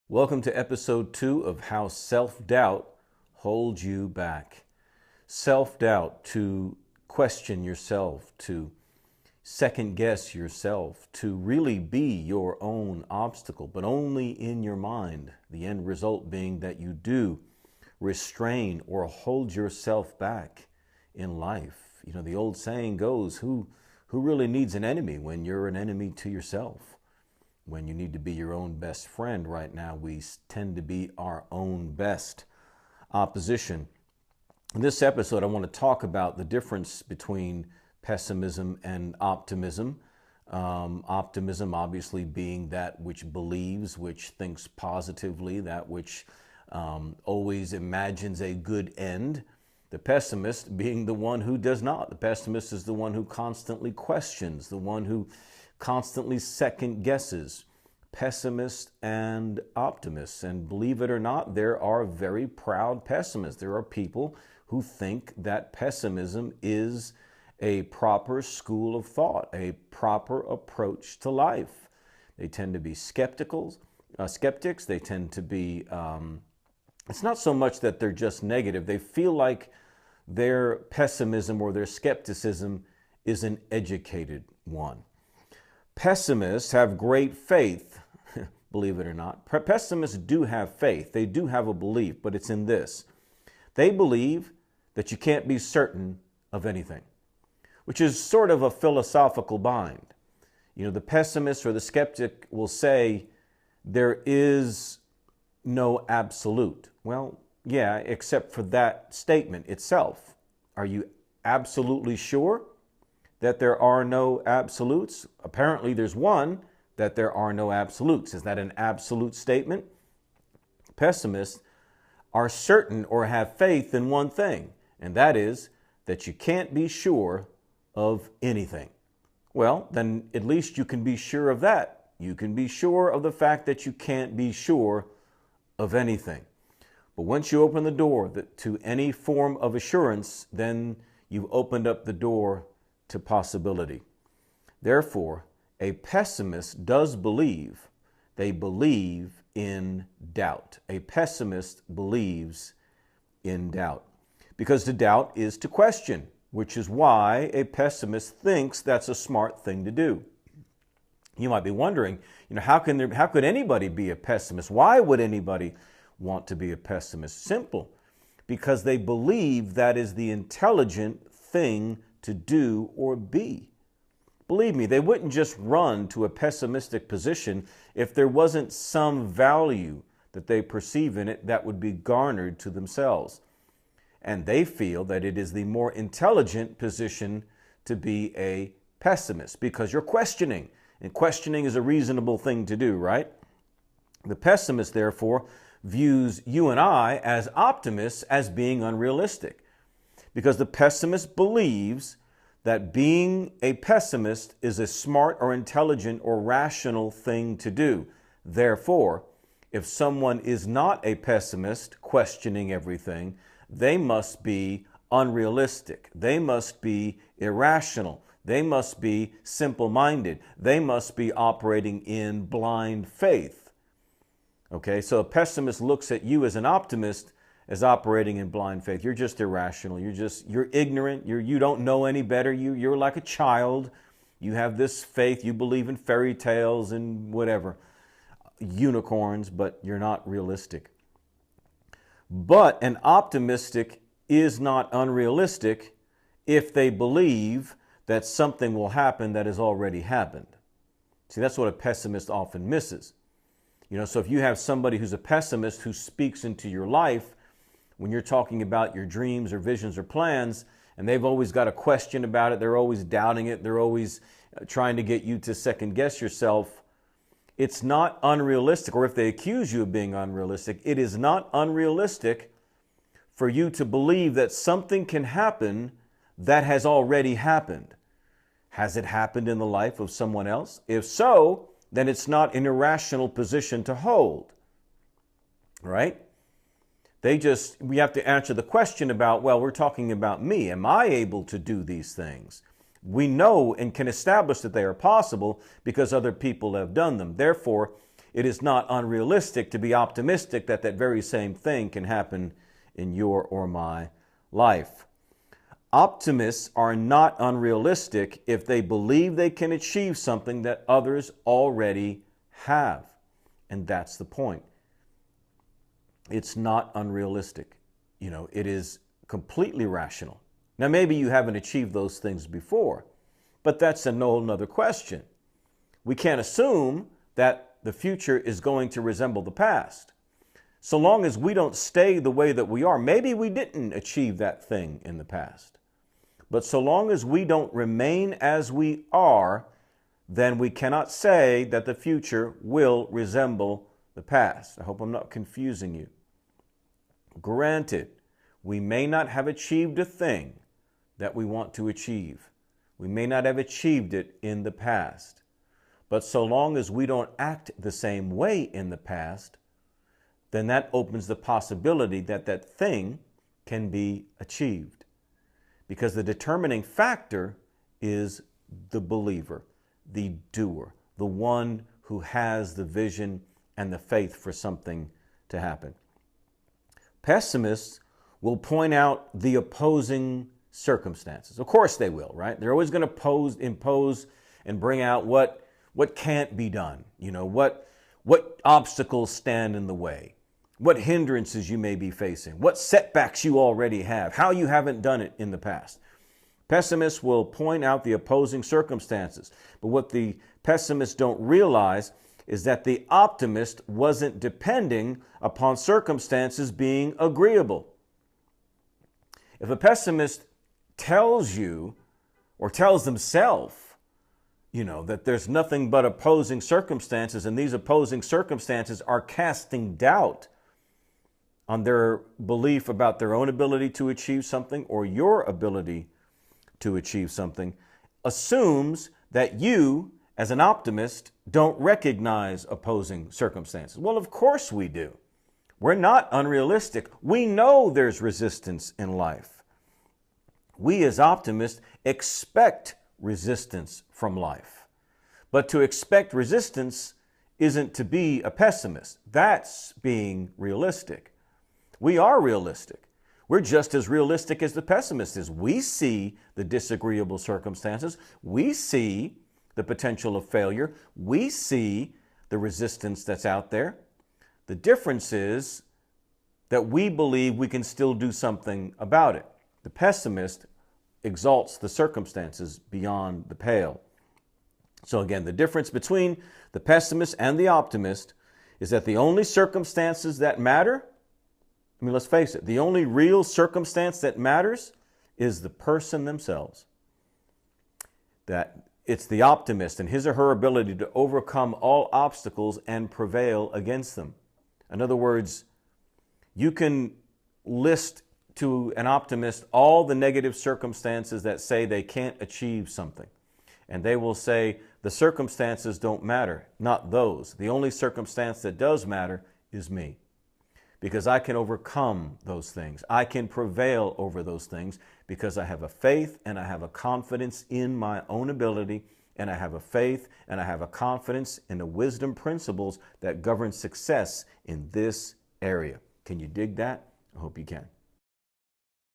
Welcome to episode 2 of How Self-Doubt Holds You Back. Self-doubt, to question yourself, to second-guess yourself, to really be your own obstacle, but only in your mind. The end result being that you do restrain or hold yourself back in life. You know, the old saying goes, who really needs an enemy when you're an enemy to yourself? When you need to be your own best friend. Right now, we tend to be our own best opposition. In this episode, I want to talk about the difference between pessimism and optimism. Optimism obviously being that which believes, which thinks positively, that which always imagines a good end. The pessimist being the one who does not. The pessimist is the one who constantly questions, the one who constantly second guesses. Pessimists and optimists. And believe it or not, there are very proud pessimists. There are people who think that pessimism is a proper school of thought, a proper approach to life. They tend to be skeptics. They tend to be, it's not so much that they're just negative. They feel like their pessimism or their skepticism is an educated one. Pessimists have great faith, believe it or not. Pessimists do have faith. They do have a belief, but it's in this. They believe that you can't be certain of anything, which is sort of a philosophical bind. You know, the pessimist or the skeptic will say there is no absolute. Well, yeah, except for that statement itself. Are you absolutely sure that there are no absolutes? Apparently there's one, that there are no absolutes. Is that an absolute statement? Pessimists are certain or have faith in one thing, and that is that you can't be sure of anything. Well, then at least you can be sure of that. You can be sure of the fact that you can't be sure of anything. But once you open the door to any form of assurance, then you've opened up the door to possibility. Therefore, a pessimist does believe. They believe in doubt. A pessimist believes in doubt. Because to doubt is to question, which is why a pessimist thinks that's a smart thing to do. You might be wondering, how could anybody be a pessimist? Why would anybody want to be a pessimist? Simple. Because they believe that is the intelligent thing to do or be. Believe me, they wouldn't just run to a pessimistic position if there wasn't some value that they perceive in it that would be garnered to themselves. And they feel that it is the more intelligent position to be a pessimist because you're questioning, and questioning is a reasonable thing to do, right? The pessimist, therefore, views you and I as optimists as being unrealistic because the pessimist believes that being a pessimist is a smart or intelligent or rational thing to do. Therefore, if someone is not a pessimist, questioning everything, they must be unrealistic. They must be irrational. They must be simple-minded. They must be operating in blind faith. Okay, so a pessimist looks at you as an optimist as operating in blind faith. You're just irrational. You're ignorant. You don't know any better. You're like a child. You have this faith. You believe in fairy tales and whatever, unicorns, but you're not realistic. But an optimistic is not unrealistic if they believe that something will happen that has already happened. See, that's what a pessimist often misses. So if you have somebody who's a pessimist who speaks into your life, when you're talking about your dreams or visions or plans, and they've always got a question about it, they're always doubting it, they're always trying to get you to second guess yourself, it's not unrealistic. Or if they accuse you of being unrealistic, it is not unrealistic for you to believe that something can happen that has already happened. Has it happened in the life of someone else? If so, then it's not an irrational position to hold, right? We have to answer the question about, well, we're talking about me. Am I able to do these things? We know and can establish that they are possible because other people have done them. Therefore, it is not unrealistic to be optimistic that that very same thing can happen in your or my life. Optimists are not unrealistic if they believe they can achieve something that others already have. And that's the point. It's not unrealistic. It is completely rational. Now, maybe you haven't achieved those things before, but that's a whole other question. We can't assume that the future is going to resemble the past. So long as we don't stay the way that we are, maybe we didn't achieve that thing in the past. But so long as we don't remain as we are, then we cannot say that the future will resemble the past. I hope I'm not confusing you. Granted, we may not have achieved a thing that we want to achieve. We may not have achieved it in the past. But so long as we don't act the same way in the past, then that opens the possibility that that thing can be achieved. Because the determining factor is the believer, the doer, the one who has the vision and the faith for something to happen. Pessimists will point out the opposing circumstances. Of course they will, right? They're always going to impose and bring out what can't be done, what obstacles stand in the way, what hindrances you may be facing, what setbacks you already have, how you haven't done it in the past. Pessimists will point out the opposing circumstances, but what the pessimists don't realize is that the optimist wasn't depending upon circumstances being agreeable. If a pessimist tells you or tells themselves, that there's nothing but opposing circumstances, and these opposing circumstances are casting doubt on their belief about their own ability to achieve something or your ability to achieve something, assumes that you, as an optimist, don't recognize opposing circumstances. Well, of course we do. We're not unrealistic. We know there's resistance in life. We, as optimists, expect resistance from life. But to expect resistance isn't to be a pessimist. That's being realistic. We are realistic. We're just as realistic as the pessimist is. We see the disagreeable circumstances. We see the potential of failure. We see the resistance that's out there. The difference is that we believe we can still do something about it. The pessimist exalts the circumstances beyond the pale. So again, the difference between the pessimist and the optimist is that the only circumstances that matter, let's face it, the only real circumstance that matters is the person themselves. That it's the optimist and his or her ability to overcome all obstacles and prevail against them. In other words, you can list to an optimist all the negative circumstances that say they can't achieve something. And they will say, the circumstances don't matter, not those. The only circumstance that does matter is me. Because I can overcome those things. I can prevail over those things because I have a faith and I have a confidence in my own ability, and I have a faith and I have a confidence in the wisdom principles that govern success in this area. Can you dig that? I hope you can.